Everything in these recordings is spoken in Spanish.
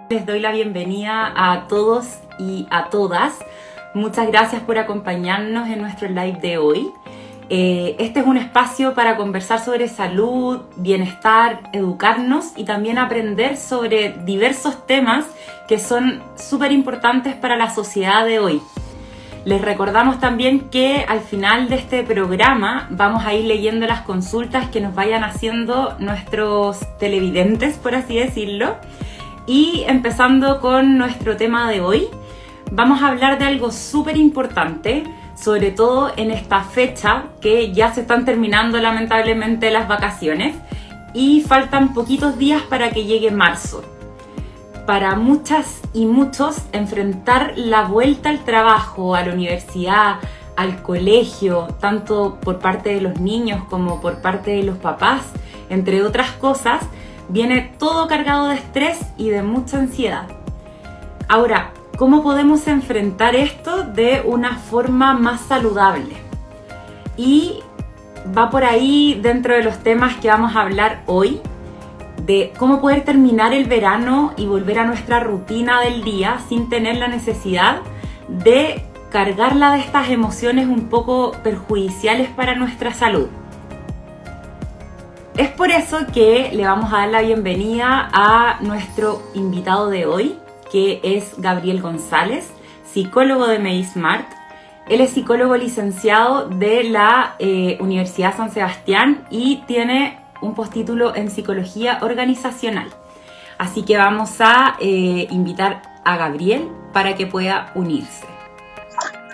Les doy la bienvenida a todos y a todas. Muchas gracias por acompañarnos en nuestro live de hoy. Este es un espacio para conversar sobre salud, bienestar, educarnos y también aprender sobre diversos temas que son súper importantes para la sociedad de hoy. Les recordamos también que al final de este programa vamos a ir leyendo las consultas que nos vayan haciendo nuestros televidentes, por así decirlo. Y empezando con nuestro tema de hoy, vamos a hablar de algo súper importante, sobre todo en esta fecha que ya se están terminando lamentablemente las vacaciones y faltan poquitos días para que llegue marzo. Para muchas y muchos, enfrentar la vuelta al trabajo, a la universidad, al colegio, tanto por parte de los niños como por parte de los papás, entre otras cosas, viene todo cargado de estrés y de mucha ansiedad. Ahora, ¿cómo podemos enfrentar esto de una forma más saludable? Y va por ahí dentro de los temas que vamos a hablar hoy, de cómo poder terminar el verano y volver a nuestra rutina del día sin tener la necesidad de cargarla de estas emociones un poco perjudiciales para nuestra salud. Es por eso que le vamos a dar la bienvenida a nuestro invitado de hoy, que es Gabriel González, psicólogo de MediSmart. Él es psicólogo licenciado de la Universidad San Sebastián y tiene un postítulo en psicología organizacional. Así que vamos a invitar a Gabriel para que pueda unirse.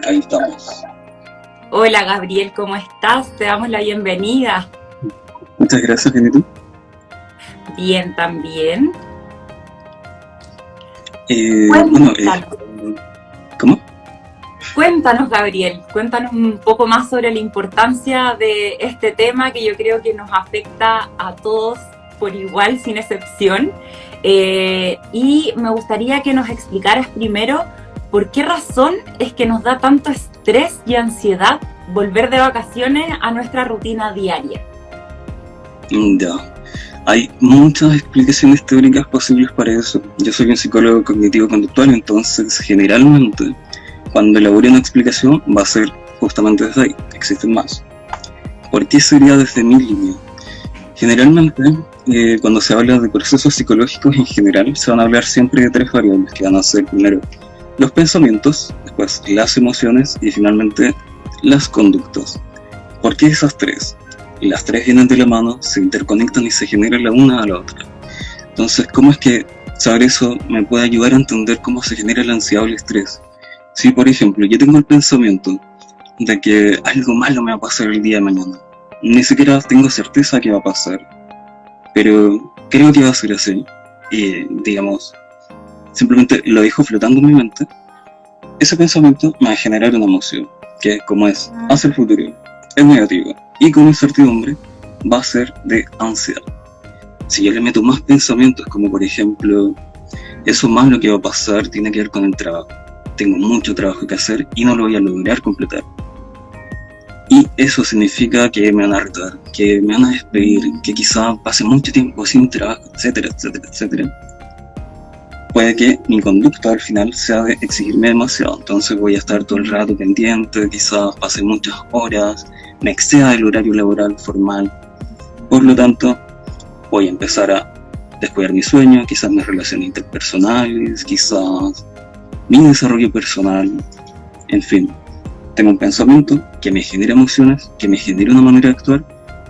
Ahí estamos. Hola Gabriel, ¿cómo estás? Te damos la bienvenida. Muchas gracias, ¿y tú? Bien, también. ¿Cómo? Cuéntanos, Gabriel, cuéntanos un poco más sobre la importancia de este tema que yo creo que nos afecta a todos por igual, sin excepción. Y me gustaría que nos explicaras primero por qué razón es que nos da tanto estrés y ansiedad volver de vacaciones a nuestra rutina diaria. Ya. Hay muchas explicaciones teóricas posibles para eso. Yo soy un psicólogo cognitivo-conductual, entonces generalmente cuando elabore una explicación va a ser justamente desde ahí. Existen más. ¿Por qué sería desde mi línea? Generalmente, cuando se habla de procesos psicológicos en general, se van a hablar siempre de tres variables, que van a ser primero los pensamientos, después las emociones y finalmente las conductas. ¿Por qué esas tres? Y las tres vienen de la mano, se interconectan y se generan la una a la otra. Entonces, ¿cómo es que saber eso me puede ayudar a entender cómo se genera la ansiedad o el estrés? Si, por ejemplo, yo tengo el pensamiento de que algo malo me va a pasar el día de mañana, ni siquiera tengo certeza que va a pasar, pero creo que va a ser así, y digamos, simplemente lo dejo flotando en mi mente, ese pensamiento me va a generar una emoción, que como es hacia el futuro, es negativa, y con incertidumbre va a ser de ansiedad. Si yo le meto más pensamientos, como por ejemplo, eso malo que va a pasar tiene que ver con el trabajo, tengo mucho trabajo que hacer y no lo voy a lograr completar, y eso significa que me van a retar, que me van a despedir, que quizá pase mucho tiempo sin trabajo, etcétera, etcétera, etcétera, puede que mi conducta al final sea de exigirme demasiado. Entonces voy a estar todo el rato pendiente, quizás pase muchas horas, me exceda el horario laboral formal. Por lo tanto, voy a empezar a descuidar mi sueño, quizás mis relaciones interpersonales, quizás mi desarrollo personal, en fin. Tengo un pensamiento que me genera emociones, que me genera una manera de actuar,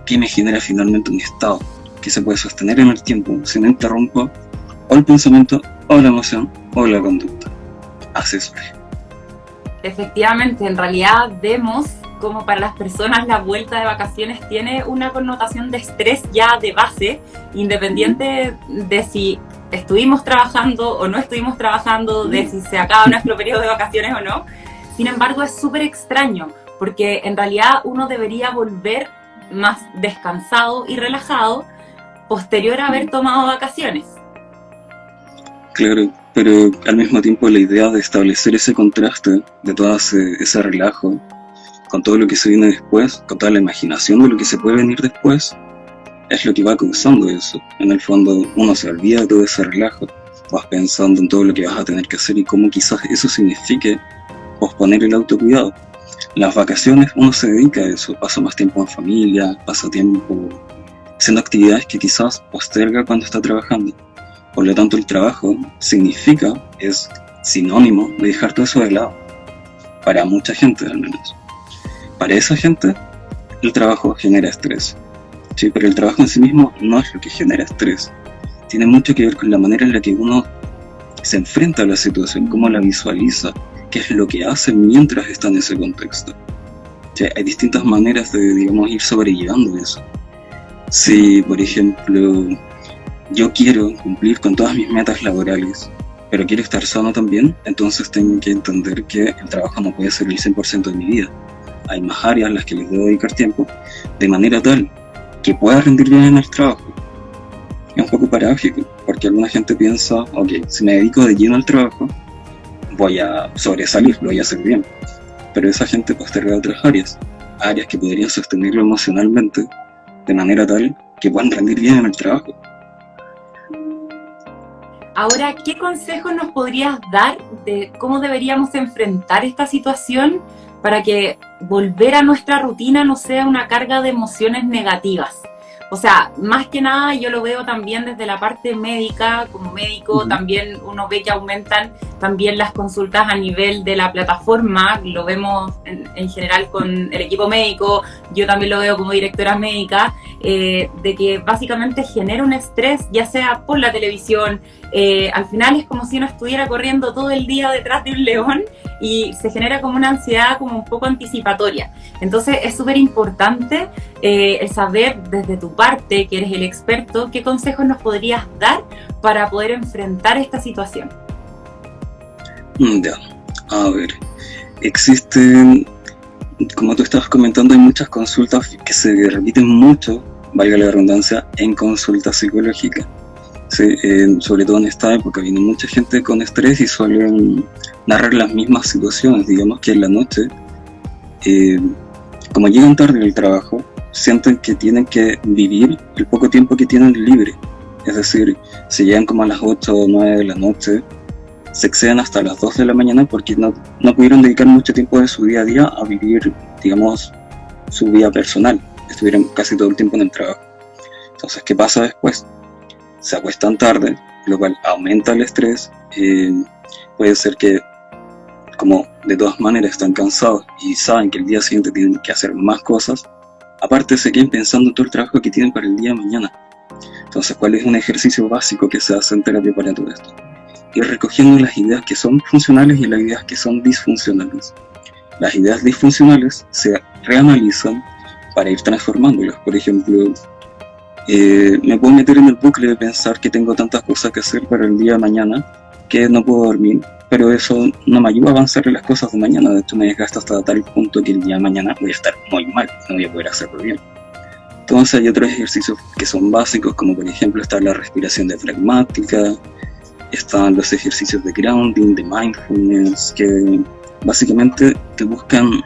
que me genera finalmente un estado que se puede sostener en el tiempo, si no interrumpo o el pensamiento, o la emoción, o la conducta. Así es. Efectivamente, en realidad vemos como para las personas la vuelta de vacaciones tiene una connotación de estrés ya de base, independiente de si estuvimos trabajando o no estuvimos trabajando, de si se acaba nuestro periodo de vacaciones o no. Sin embargo, es súper extraño, porque en realidad uno debería volver más descansado y relajado posterior a haber tomado vacaciones. Claro, pero al mismo tiempo la idea de establecer ese contraste, de todo ese relajo, con todo lo que se viene después, con toda la imaginación de lo que se puede venir después, es lo que va causando eso. En el fondo uno se olvida de todo ese relajo vas pensando en todo lo que vas a tener que hacer y cómo quizás eso signifique posponer el autocuidado. Las vacaciones uno se dedica a eso, pasa más tiempo en familia, pasa tiempo haciendo actividades que quizás posterga cuando está trabajando. Por lo tanto, el trabajo significa, es sinónimo de dejar todo eso de lado. Para mucha gente, al menos. Para esa gente, el trabajo genera estrés. Sí, pero el trabajo en sí mismo no es lo que genera estrés. Tiene mucho que ver con la manera en la que uno se enfrenta a la situación, cómo la visualiza, qué es lo que hace mientras está en ese contexto. Sí, hay distintas maneras de, digamos, ir sobrellevando eso. Si, por ejemplo, yo quiero cumplir con todas mis metas laborales, pero quiero estar sano también, entonces tengo que entender que el trabajo no puede ser el 100% de mi vida. Hay más áreas a las que les debo dedicar tiempo, de manera tal que pueda rendir bien en el trabajo. Es un poco paradójico, porque alguna gente piensa, ok, si me dedico de lleno al trabajo, voy a sobresalir, lo voy a hacer bien. Pero esa gente posterga otras áreas que podrían sostenerlo emocionalmente, de manera tal que puedan rendir bien en el trabajo. Ahora, ¿qué consejos nos podrías dar de cómo deberíamos enfrentar esta situación para que volver a nuestra rutina no sea una carga de emociones negativas? O sea, más que nada yo lo veo también desde la parte médica, como médico también uno ve que aumentan también las consultas a nivel de la plataforma, lo vemos en general con el equipo médico, yo también lo veo como directora médica, de que básicamente genera un estrés, ya sea por la televisión, al final es como si uno estuviera corriendo todo el día detrás de un león y se genera como una ansiedad como un poco anticipatoria. Entonces es súper importante el saber desde tu parte, que eres el experto, qué consejos nos podrías dar para poder enfrentar esta situación. Ya, a ver, existen, como tú estabas comentando, hay muchas consultas que se repiten mucho, valga la redundancia, en consulta psicológica. Sí, sobre todo en esta época viene mucha gente con estrés y suelen narrar las mismas situaciones. Digamos que en la noche, como llegan tarde del trabajo, sienten que tienen que vivir el poco tiempo que tienen libre. Es decir, si llegan como a las 8 o 9 de la noche, se exceden hasta las 2 de la mañana porque no pudieron dedicar mucho tiempo de su día a día a vivir, digamos, su vida personal. Estuvieron casi todo el tiempo en el trabajo. Entonces, ¿qué pasa después? Se acuestan tarde, lo cual aumenta el estrés. Puede ser que, como de todas maneras están cansados y saben que el día siguiente tienen que hacer más cosas, aparte se queden pensando en todo el trabajo que tienen para el día de mañana. Entonces, ¿cuál es un ejercicio básico que se hace en terapia para todo esto? Ir recogiendo las ideas que son funcionales y las ideas que son disfuncionales. Las ideas disfuncionales se reanalizan para ir transformándolas. Por ejemplo, me puedo meter en el bucle de pensar que tengo tantas cosas que hacer para el día de mañana que no puedo dormir, pero eso no me ayuda a avanzar en las cosas de mañana. De hecho, me desgasta hasta tal punto que el día de mañana voy a estar muy mal, no voy a poder hacerlo bien. Entonces hay otros ejercicios que son básicos, como por ejemplo está la respiración diafragmática, están los ejercicios de grounding, de mindfulness, que básicamente te buscan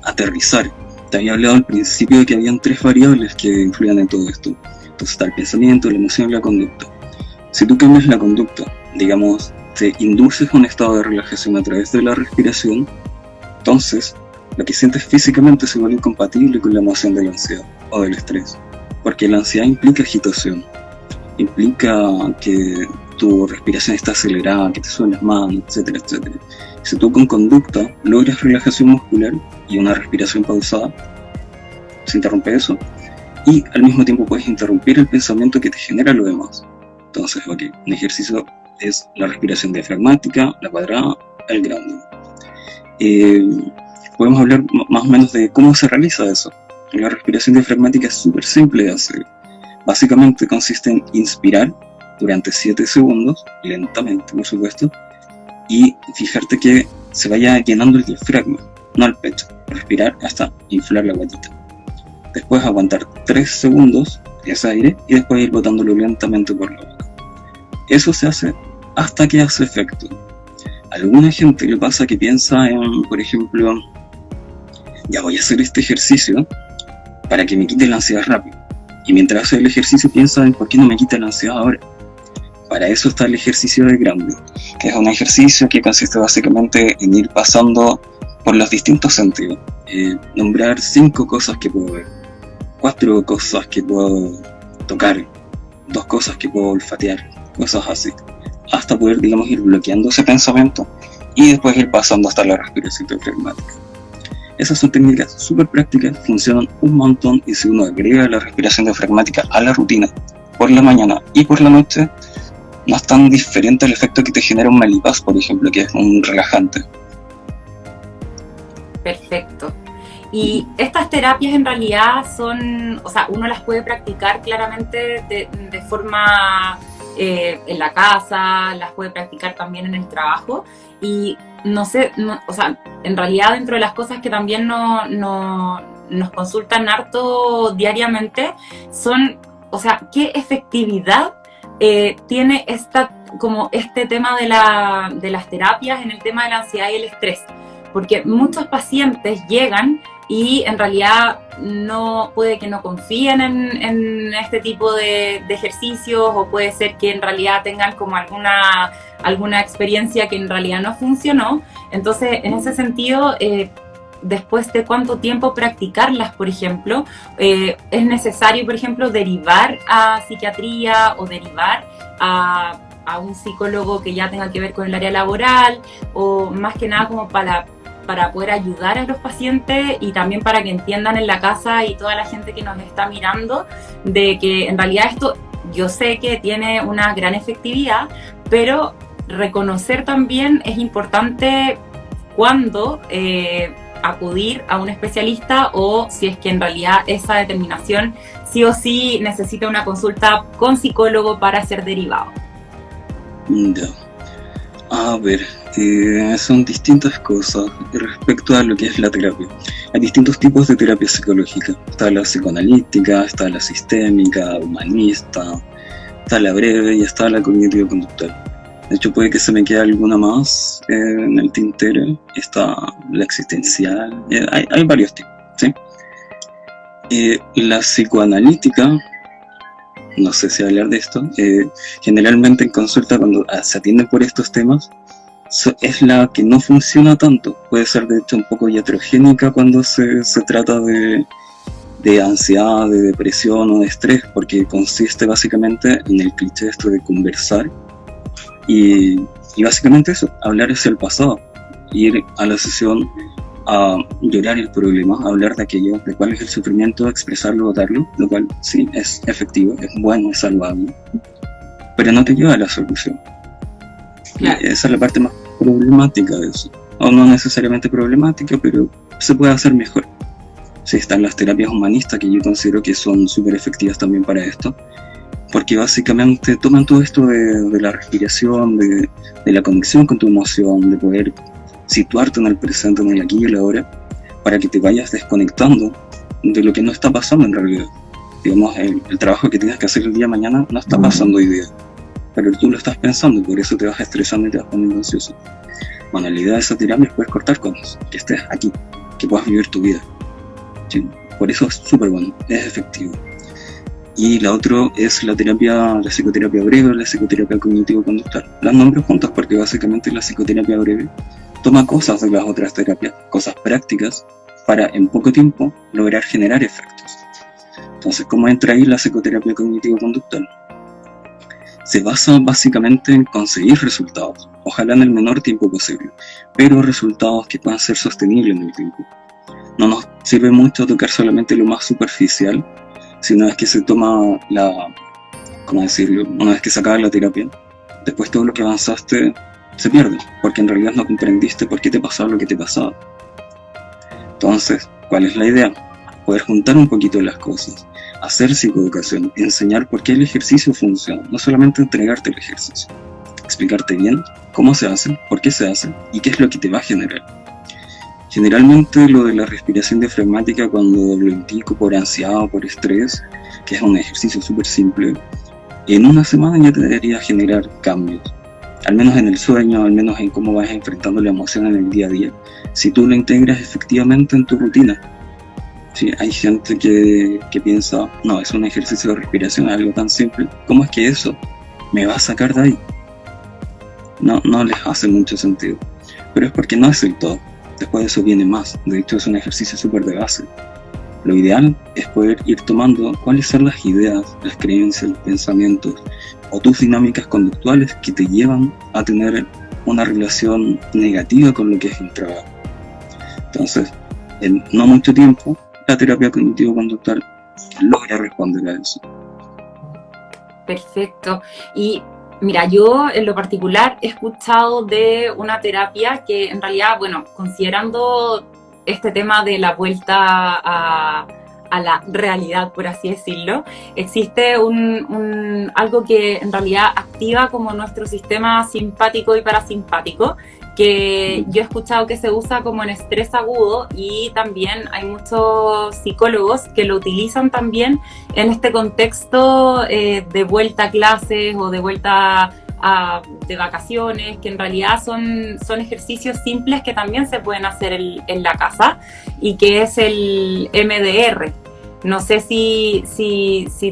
aterrizar. Te había hablado al principio de que habían 3 variables que influyen en todo esto. Entonces está el pensamiento, la emoción y la conducta. Si tú cambias la conducta, digamos, te induces a un estado de relajación a través de la respiración, entonces lo que sientes físicamente se vuelve incompatible con la emoción de la ansiedad o del estrés. Porque la ansiedad implica agitación, implica que tu respiración está acelerada, que te suben las manos, etcétera, etcétera. Si tú con conducta logras relajación muscular y una respiración pausada, se interrumpe eso, y al mismo tiempo puedes interrumpir el pensamiento que te genera lo demás. Entonces, ok, un ejercicio es la respiración diafragmática, la cuadrada, el grounding. Podemos hablar más o menos de cómo se realiza eso. La respiración diafragmática es súper simple de hacer. Básicamente consiste en inspirar durante 7 segundos, lentamente por supuesto, y fijarte que se vaya llenando el diafragma, no el pecho. Respirar hasta inflar la guatita. Después aguantar 3 segundos ese aire y después ir botándolo lentamente por la boca. Eso se hace hasta que hace efecto. A alguna gente le pasa que piensa en, por ejemplo, ya voy a hacer este ejercicio para que me quite la ansiedad rápido. Y mientras hace el ejercicio piensa en por qué no me quita la ansiedad ahora. Para eso está el ejercicio de Granby, que es un ejercicio que consiste básicamente en ir pasando por los distintos sentidos. Nombrar 5 cosas que puedo ver, 4 cosas que puedo tocar, 2 cosas que puedo olfatear, cosas así, hasta poder, digamos, ir bloqueando ese pensamiento y después ir pasando hasta la respiración diafragmática. Esas son técnicas súper prácticas, funcionan un montón, y si uno agrega la respiración diafragmática a la rutina por la mañana y por la noche, no es tan diferente al efecto que te genera un Melipaz, por ejemplo, que es un relajante. Perfecto. Y estas terapias en realidad son, o sea, uno las puede practicar claramente de forma en la casa, las puede practicar también en el trabajo, y no sé, o sea, en realidad dentro de las cosas que también nos consultan harto diariamente son, o sea, ¿qué efectividad tiene como este tema de las terapias en el tema de la ansiedad y el estrés? Porque muchos pacientes llegan y en realidad puede que no confíen en este tipo de ejercicios, o puede ser que en realidad tengan como alguna experiencia que en realidad no funcionó. Entonces, en ese sentido, después de cuánto tiempo practicarlas, por ejemplo, es necesario, por ejemplo, derivar a psiquiatría o derivar a un psicólogo que ya tenga que ver con el área laboral, o más que nada como para poder ayudar a los pacientes, y también para que entiendan en la casa y toda la gente que nos está mirando de que en realidad esto, yo sé que tiene una gran efectividad, pero reconocer también es importante cuándo acudir a un especialista, o si es que en realidad esa determinación sí o sí necesita una consulta con psicólogo para ser derivado. Ya. A ver, son distintas cosas respecto a lo que es la terapia. Hay distintos tipos de terapia psicológica. Está la psicoanalítica, está la sistémica, humanista, está la breve y está la cognitivo-conductual. De hecho, puede que se me quede alguna más en el tintero. Está la existencial, hay varios tipos, ¿sí? La psicoanalítica, no sé si hablar de esto, generalmente en consulta cuando se atienden por estos temas, es la que no funciona tanto. Puede ser de hecho un poco iatrogénica cuando se trata de ansiedad, de depresión o de estrés, porque consiste básicamente en el cliché esto de conversar y básicamente eso, hablar hacia el pasado, ir a la sesión a llorar el problema, a hablar de aquello, de cuál es el sufrimiento, expresarlo, votarlo, lo cual sí es efectivo, es bueno, es saludable, pero no te lleva a la solución. Claro. Esa es la parte más problemática de eso, o no necesariamente problemática, pero se puede hacer mejor. Sí, están las terapias humanistas, que yo considero que son súper efectivas también para esto, porque básicamente toman todo esto de la respiración, de la conexión con tu emoción, de poder situarte en el presente, en el aquí y el ahora, para que te vayas desconectando de lo que no está pasando en realidad. Digamos, el trabajo que tienes que hacer el día de mañana no está pasando hoy día, pero tú lo estás pensando, y por eso te vas estresando y te vas poniendo ansioso. Bueno, la idea de esa terapia es poder cortar con eso, que estés aquí, que puedas vivir tu vida. ¿Sí? Por eso es súper bueno, es efectivo. Y la otra es la psicoterapia breve, la psicoterapia cognitivo-conductual. Las nombro juntas porque básicamente la psicoterapia breve toma cosas de las otras terapias, cosas prácticas, para en poco tiempo lograr generar efectos. Entonces, ¿cómo entra ahí la psicoterapia cognitivo-conductual? Se basa básicamente en conseguir resultados, ojalá en el menor tiempo posible, pero resultados que puedan ser sostenibles en el tiempo. No nos sirve mucho tocar solamente lo más superficial, si una vez que se toma una vez que se acaba la terapia, después todo lo que avanzaste se pierde, porque en realidad no comprendiste por qué te pasaba lo que te pasaba. Entonces, ¿cuál es la idea? Poder juntar un poquito las cosas, hacer psicoeducación, enseñar por qué el ejercicio funciona, no solamente entregarte el ejercicio, explicarte bien cómo se hace, por qué se hace y qué es lo que te va a generar. Generalmente lo de la respiración diafragmática, cuando lo indico por ansiedad o por estrés, que es un ejercicio súper simple, en una semana ya te debería generar cambios, al menos en el sueño, al menos en cómo vas enfrentando la emoción en el día a día, si tú lo integras efectivamente en tu rutina. Sí, hay gente que piensa, no, es un ejercicio de respiración, algo tan simple. ¿Cómo es que eso me va a sacar de ahí. No les hace mucho sentido. Pero es porque no es el todo. Después de eso viene más. De hecho, es un ejercicio súper de base. Lo ideal es poder ir tomando cuáles son las ideas, las creencias, los pensamientos o tus dinámicas conductuales que te llevan a tener una relación negativa con lo que es el trabajo. Entonces, en no mucho tiempo, la terapia cognitivo-conductual logra responder a eso. Perfecto. Y mira, yo en lo particular he escuchado de una terapia que en realidad, bueno, considerando este tema de la vuelta a la realidad, por así decirlo, existe algo que en realidad activa como nuestro sistema simpático y parasimpático, que yo he escuchado que se usa como en estrés agudo, y también hay muchos psicólogos que lo utilizan también en este contexto de vuelta a clases o de vuelta de vacaciones, que en realidad son ejercicios simples que también se pueden hacer en la casa, y que es el MDR. No sé si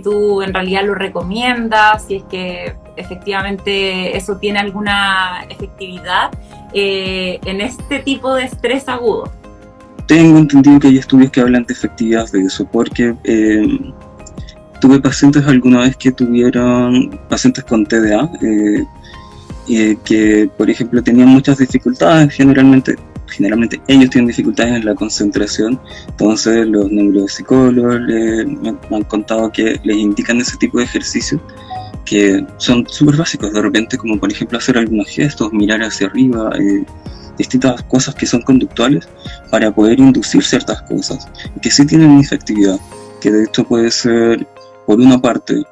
tú en realidad lo recomiendas, si es que efectivamente eso tiene alguna efectividad en este tipo de estrés agudo. Tengo entendido que hay estudios que hablan de efectividad de eso, porque tuve pacientes alguna vez que tuvieron pacientes con TDA, que por ejemplo tenían muchas dificultades, generalmente ellos tienen dificultades en la concentración. Entonces los neuropsicólogos me han contado que les indican ese tipo de ejercicios que son súper básicos, de repente, como por ejemplo hacer algunos gestos, mirar hacia arriba, distintas cosas que son conductuales para poder inducir ciertas cosas, que sí tienen efectividad, que de hecho puede ser, por una parte,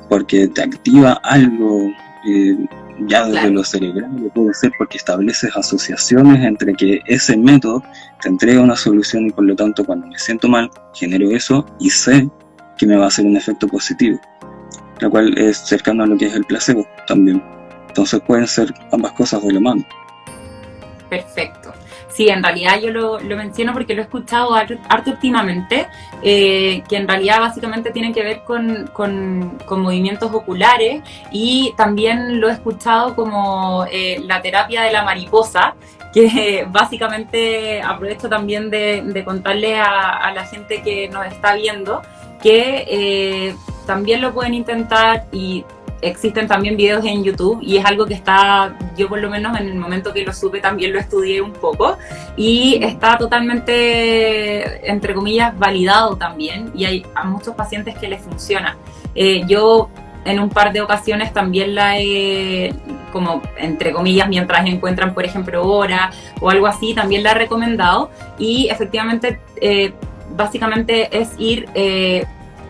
porque te activa algo ya desde lo cerebral, puede ser porque estableces asociaciones entre que ese método te entrega una solución, y por lo tanto cuando me siento mal genero eso y sé que me va a hacer un efecto positivo, lo cual es cercano a lo que es el placebo también. Entonces pueden ser ambas cosas de la mano. Perfecto. Sí, en realidad yo lo menciono porque lo he escuchado harto últimamente, que en realidad básicamente tienen que ver con movimientos oculares, y también lo he escuchado como la terapia de la mariposa, que básicamente aprovecho también de contarle a la gente que nos está viendo que también lo pueden intentar, y existen también videos en YouTube, y es algo que está, yo por lo menos en el momento que lo supe también lo estudié un poco, y está totalmente, entre comillas, validado también, y hay a muchos pacientes que les funciona. Yo en un par de ocasiones también la he, como entre comillas, mientras encuentran por ejemplo hora o algo así, también la he recomendado, y efectivamente básicamente es ir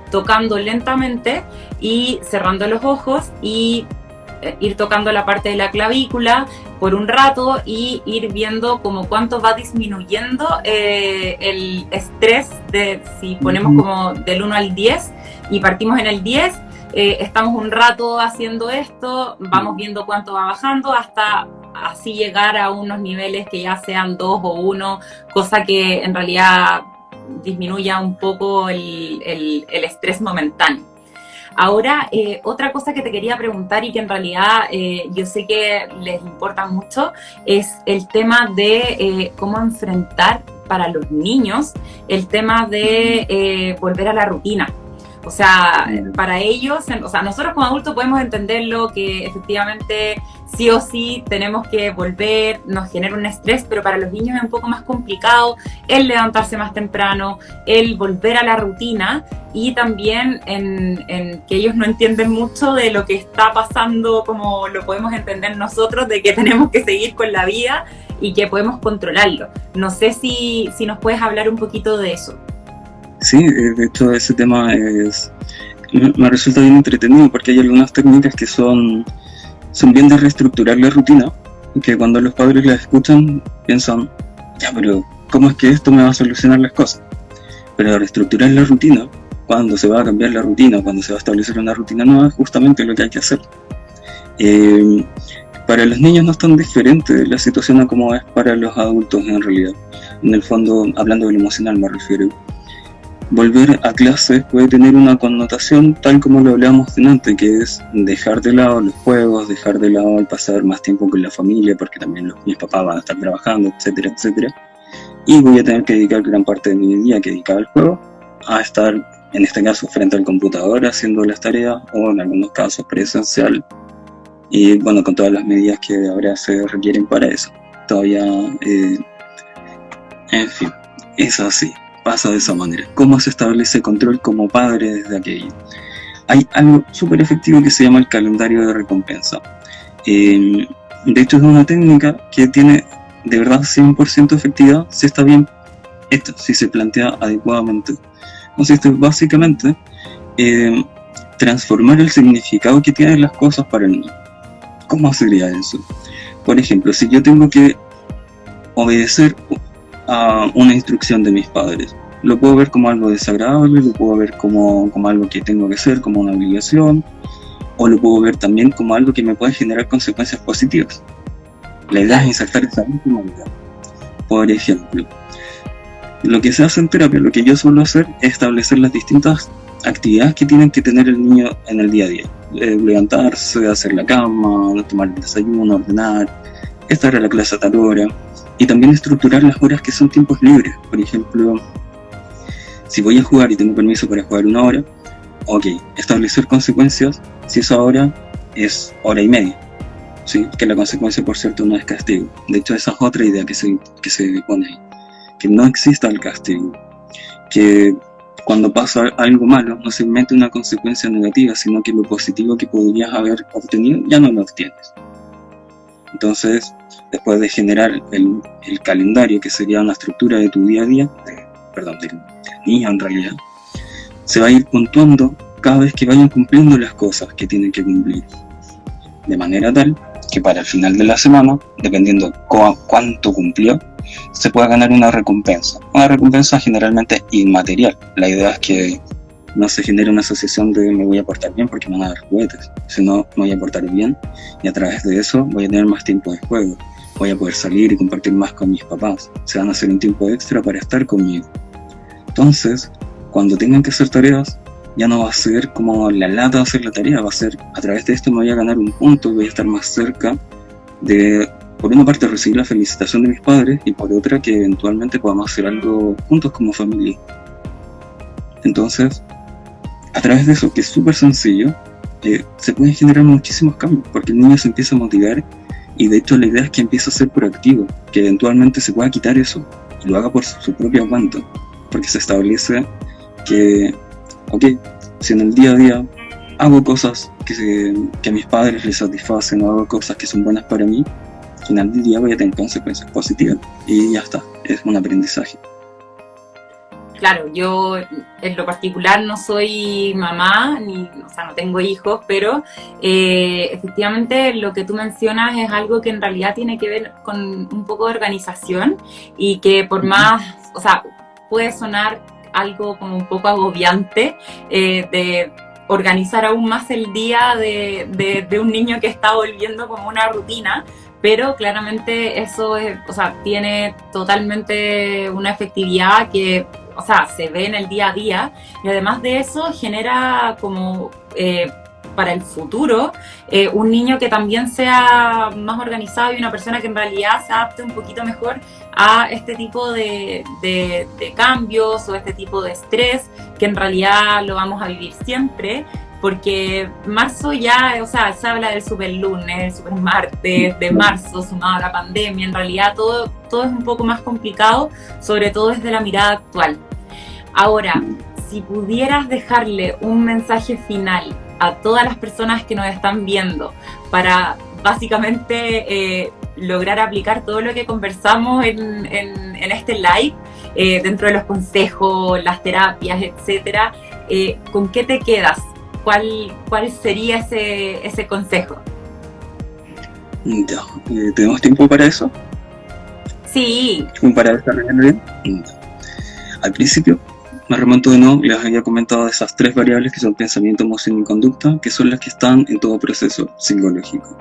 tocando lentamente y cerrando los ojos, y ir tocando la parte de la clavícula por un rato, y ir viendo como cuánto va disminuyendo el estrés, si ponemos como del 1 al 10 y partimos en el 10, estamos un rato haciendo esto, vamos viendo cuánto va bajando hasta así llegar a unos niveles que ya sean 2 o 1, cosa que en realidad disminuya un poco el estrés momentáneo. Ahora, otra cosa que te quería preguntar, y que en realidad yo sé que les importa mucho, es el tema de cómo enfrentar para los niños el tema de volver a la rutina. O sea, para ellos, o sea, nosotros como adultos podemos entenderlo, que efectivamente sí o sí tenemos que volver, nos genera un estrés, pero para los niños es un poco más complicado el levantarse más temprano, el volver a la rutina, y también en que ellos no entienden mucho de lo que está pasando como lo podemos entender nosotros, de que tenemos que seguir con la vida y que podemos controlarlo. No sé si nos puedes hablar un poquito de eso. Sí, de hecho ese tema me resulta bien entretenido, porque hay algunas técnicas que son bien de reestructurar la rutina, y que cuando los padres las escuchan piensan, ya, pero ¿cómo es que esto me va a solucionar las cosas? Pero reestructurar la rutina, cuando se va a cambiar la rutina, cuando se va a establecer una rutina nueva, es justamente lo que hay que hacer. Para los niños no es tan diferente la situación a como es para los adultos en realidad. En el fondo, hablando de lo emocional me refiero. volver a clases puede tener una connotación tal como lo hablábamos antes, que es dejar de lado los juegos, dejar de lado el pasar más tiempo con la familia, porque también mis papás van a estar trabajando, etcétera, etcétera. Y voy a tener que dedicar gran parte de mi día que dedicaba al juego a estar, en este caso, frente al computador haciendo las tareas, o en algunos casos presencial, y bueno, con todas las medidas que ahora se requieren para eso. Todavía, en fin, es así. Pasa de esa manera. ¿Cómo se establece control como padre desde aquello? Hay algo súper efectivo que se llama el calendario de recompensa. De hecho, es una técnica que tiene de verdad 100% efectividad si está bien hecha, si se plantea adecuadamente. Consiste básicamente en transformar el significado que tienen las cosas para el niño. ¿Cómo sería eso? Por ejemplo, si yo tengo que obedecer a una instrucción de mis padres, lo puedo ver como algo desagradable, lo puedo ver como algo que tengo que hacer, como una obligación, o lo puedo ver también como algo que me puede generar consecuencias positivas. La idea es insertar esa misma idea. Por ejemplo, lo que se hace en terapia, lo que yo suelo hacer es establecer las distintas actividades que tienen que tener el niño en el día a día. Levantarse, hacer la cama, tomar el desayuno, ordenar, estar a la clase a tal hora, y también estructurar las horas que son tiempos libres. Por ejemplo, si voy a jugar y tengo permiso para jugar 1 hora, ok, establecer consecuencias si esa hora es 1 hora y media, ¿sí? Que la consecuencia, por cierto, no es castigo. De hecho, esa es otra idea que se pone ahí, que no exista el castigo, que cuando pasa algo malo no se invente una consecuencia negativa, sino que lo positivo que podrías haber obtenido ya no lo obtienes. Entonces, después de generar el calendario, que sería una estructura de tu día a día, del niño en realidad, se va a ir puntuando cada vez que vayan cumpliendo las cosas que tienen que cumplir, de manera tal que para el final de la semana, dependiendo cuánto cumplió, se pueda ganar una recompensa generalmente inmaterial. La idea es que no se genere una asociación de me voy a portar bien porque me van a dar juguetes, sino me voy a portar bien y a través de eso voy a tener más tiempo de juego, voy a poder salir y compartir más con mis papás, se van a hacer un tiempo extra para estar conmigo. Entonces, cuando tengan que hacer tareas, ya no va a ser como la lata de hacer la tarea, va a ser a través de esto me voy a ganar un punto, voy a estar más cerca de, por una parte, recibir la felicitación de mis padres y por otra que eventualmente podamos hacer algo juntos como familia. Entonces, a través de eso, que es súper sencillo, se pueden generar muchísimos cambios, porque el niño se empieza a motivar y de hecho la idea es que empiece a ser proactivo, que eventualmente se pueda quitar eso y lo haga por su propia cuenta, porque se establece que, ok, si en el día a día hago cosas que a mis padres les satisfacen, o hago cosas que son buenas para mí, al final del día voy a tener consecuencias positivas y ya está, es un aprendizaje. Claro, yo en lo particular no soy mamá, no tengo hijos, pero efectivamente lo que tú mencionas es algo que en realidad tiene que ver con un poco de organización y que por más, puede sonar algo como un poco agobiante de organizar aún más el día de un niño que está volviendo como una rutina, pero claramente eso tiene totalmente una efectividad que se ve en el día a día y además de eso genera como para el futuro un niño que también sea más organizado y una persona que en realidad se adapte un poquito mejor a este tipo de cambios o este tipo de estrés que en realidad lo vamos a vivir siempre, porque marzo ya, se habla del superlunes, el supermartes, de marzo sumado a la pandemia, en realidad todo es un poco más complicado, sobre todo desde la mirada actual. Ahora, si pudieras dejarle un mensaje final a todas las personas que nos están viendo para básicamente lograr aplicar todo lo que conversamos en este live, dentro de los consejos, las terapias, etcétera, ¿con qué te quedas? ¿Cuál sería ese consejo? Ya, ¿tenemos tiempo para eso? Sí. ¿Para desarrollarlo bien? Al principio, me remonto de nuevo, les había comentado de esas 3 variables que son pensamiento, emoción y conducta, que son las que están en todo proceso psicológico.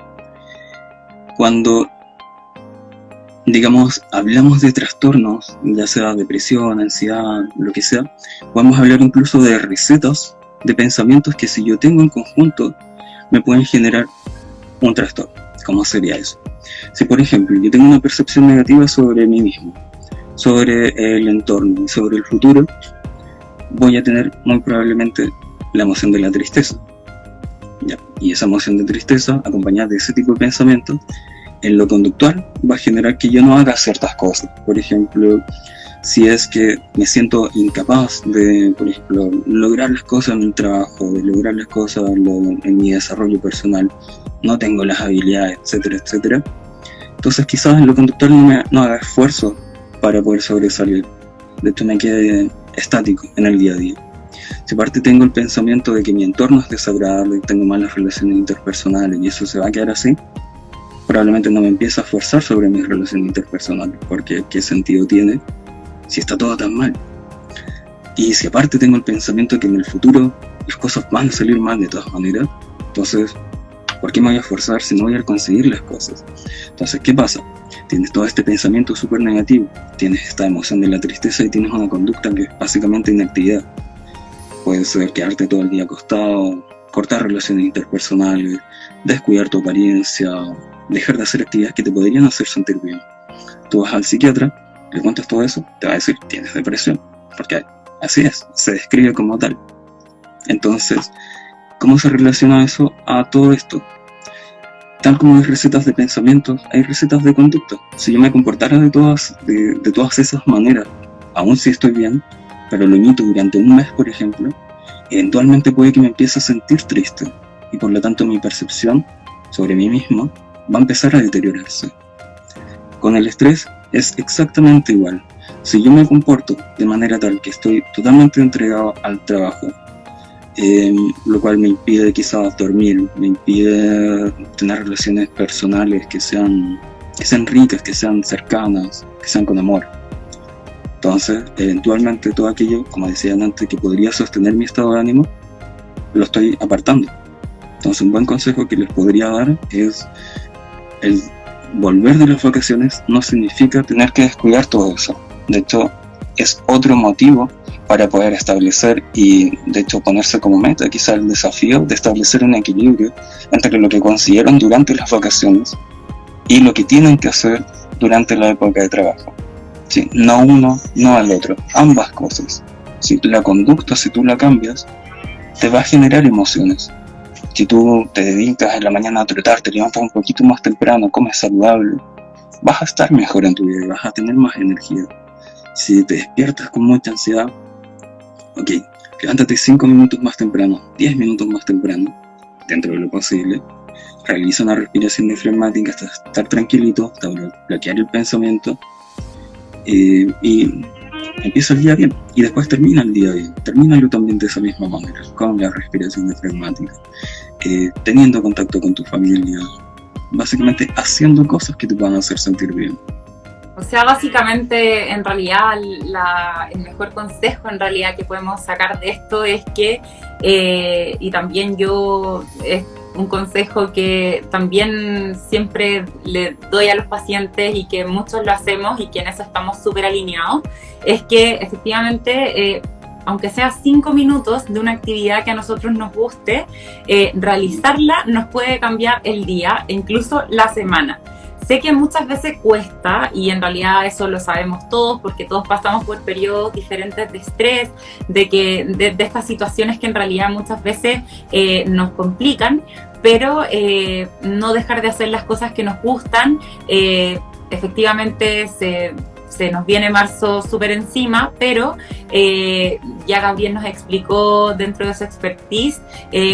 Cuando digamos, hablamos de trastornos, ya sea depresión, ansiedad, lo que sea, podemos hablar incluso de recetas de pensamientos que si yo tengo en conjunto me pueden generar un trastorno. ¿Cómo sería eso? Si por ejemplo yo tengo una percepción negativa sobre mí mismo, sobre el entorno y sobre el futuro, voy a tener muy probablemente la emoción de la tristeza. ¿Ya? Y esa emoción de tristeza, acompañada de ese tipo de pensamientos, en lo conductual va a generar que yo no haga ciertas cosas. Por ejemplo, si es que me siento incapaz de, por ejemplo, lograr las cosas en el trabajo, de lograr las cosas en mi desarrollo personal, no tengo las habilidades, etcétera, etcétera. Entonces quizás en lo conductual no haga esfuerzo para poder sobresalir. De hecho me quede estático en el día a día. Si aparte tengo el pensamiento de que mi entorno es desagradable, tengo malas relaciones interpersonales y eso se va a quedar así, probablemente no me empiece a esforzar sobre mis relaciones interpersonales, porque ¿qué sentido tiene si está todo tan mal? Y si aparte tengo el pensamiento de que en el futuro las cosas van a salir mal de todas maneras, entonces, ¿por qué me voy a esforzar si no voy a conseguir las cosas? Entonces, ¿qué pasa? Tienes todo este pensamiento súper negativo, tienes esta emoción de la tristeza y tienes una conducta que es básicamente inactividad. Puede ser quedarte todo el día acostado, cortar relaciones interpersonales, descuidar tu apariencia, dejar de hacer actividades que te podrían hacer sentir bien. Tú vas al psiquiatra, le cuentas todo eso, te va a decir, tienes depresión, porque así es, se describe como tal. Entonces, ¿cómo se relaciona eso a todo esto? Tal como hay recetas de pensamientos, hay recetas de conducta. Si yo me comportara de todas esas maneras, aún si estoy bien, pero lo imito durante un mes, por ejemplo, eventualmente puede que me empiece a sentir triste y por lo tanto mi percepción sobre mí mismo va a empezar a deteriorarse. Con el estrés es exactamente igual. Si yo me comporto de manera tal que estoy totalmente entregado al trabajo, lo cual me impide quizás dormir, me impide tener relaciones personales que sean ricas, que sean cercanas, que sean con amor. Entonces, eventualmente todo aquello, como decía antes, que podría sostener mi estado de ánimo, lo estoy apartando. Entonces, un buen consejo que les podría dar es el volver de las vacaciones no significa tener que descuidar todo eso. De hecho, es otro motivo para poder establecer y, de hecho, ponerse como meta, quizá el desafío de establecer un equilibrio entre lo que consiguieron durante las vacaciones y lo que tienen que hacer durante la época de trabajo. Sí, no uno, no al otro, ambas cosas. Si la conducta, si tú la cambias, te va a generar emociones. Si tú te dedicas en la mañana a trotar, te levantas un poquito más temprano, comes saludable, vas a estar mejor en tu vida y vas a tener más energía. Si te despiertas con mucha ansiedad, ok, levántate 5 minutos más temprano, 10 minutos más temprano, dentro de lo posible, realiza una respiración diafragmática hasta estar tranquilito, hasta bloquear el pensamiento, y empieza el día bien, y después termina el día bien, termínalo también de esa misma manera, con la respiración diafragmática, teniendo contacto con tu familia, básicamente haciendo cosas que te van a hacer sentir bien. O sea, básicamente, en realidad, el mejor consejo en realidad que podemos sacar de esto es que, y también yo, es un consejo que también siempre le doy a los pacientes y que muchos lo hacemos y que en eso estamos súper alineados, es que efectivamente, aunque sea 5 minutos de una actividad que a nosotros nos guste, realizarla nos puede cambiar el día e incluso la semana. Sé que muchas veces cuesta y en realidad eso lo sabemos todos porque todos pasamos por periodos diferentes de estrés, de estas situaciones que en realidad muchas veces nos complican, pero no dejar de hacer las cosas que nos gustan. Efectivamente se nos viene marzo súper encima, pero ya Gabriel nos explicó dentro de su expertise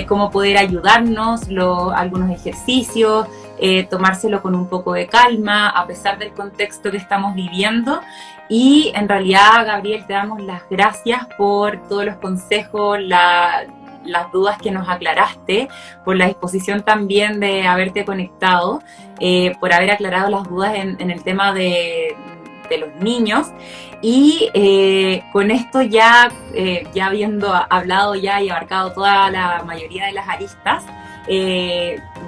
cómo poder ayudarnos, algunos ejercicios, tomárselo con un poco de calma a pesar del contexto que estamos viviendo. Y en realidad, Gabriel, te damos las gracias por todos los consejos, las dudas que nos aclaraste, por la disposición también de haberte conectado, por haber aclarado las dudas en el tema de los niños. Y con esto ya habiendo hablado ya y abarcado toda la mayoría de las aristas,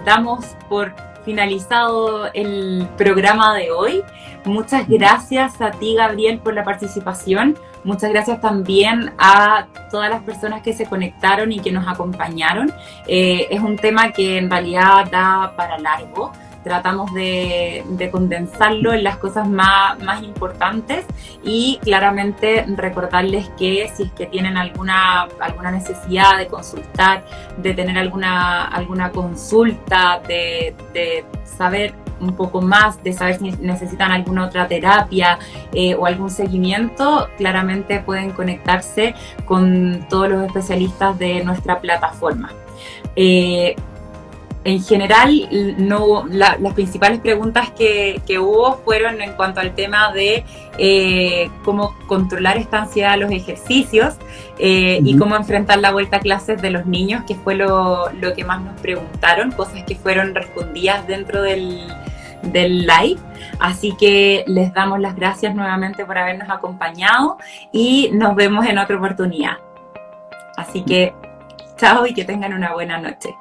damos por finalizado el programa de hoy. Muchas gracias a ti, Gabriel, por la participación. Muchas gracias también a todas las personas que se conectaron y que nos acompañaron. Es un tema que en realidad da para largo. Tratamos de condensarlo en las cosas más importantes y claramente recordarles que si es que tienen alguna necesidad de consultar, de tener alguna consulta, de saber un poco más, de saber si necesitan alguna otra terapia o algún seguimiento, claramente pueden conectarse con todos los especialistas de nuestra plataforma. En general, las principales preguntas que hubo fueron en cuanto al tema de cómo controlar esta ansiedad a los ejercicios y cómo enfrentar la vuelta a clases de los niños, que fue lo que más nos preguntaron, cosas que fueron respondidas dentro del live. Así que les damos las gracias nuevamente por habernos acompañado y nos vemos en otra oportunidad. Así que chao y que tengan una buena noche.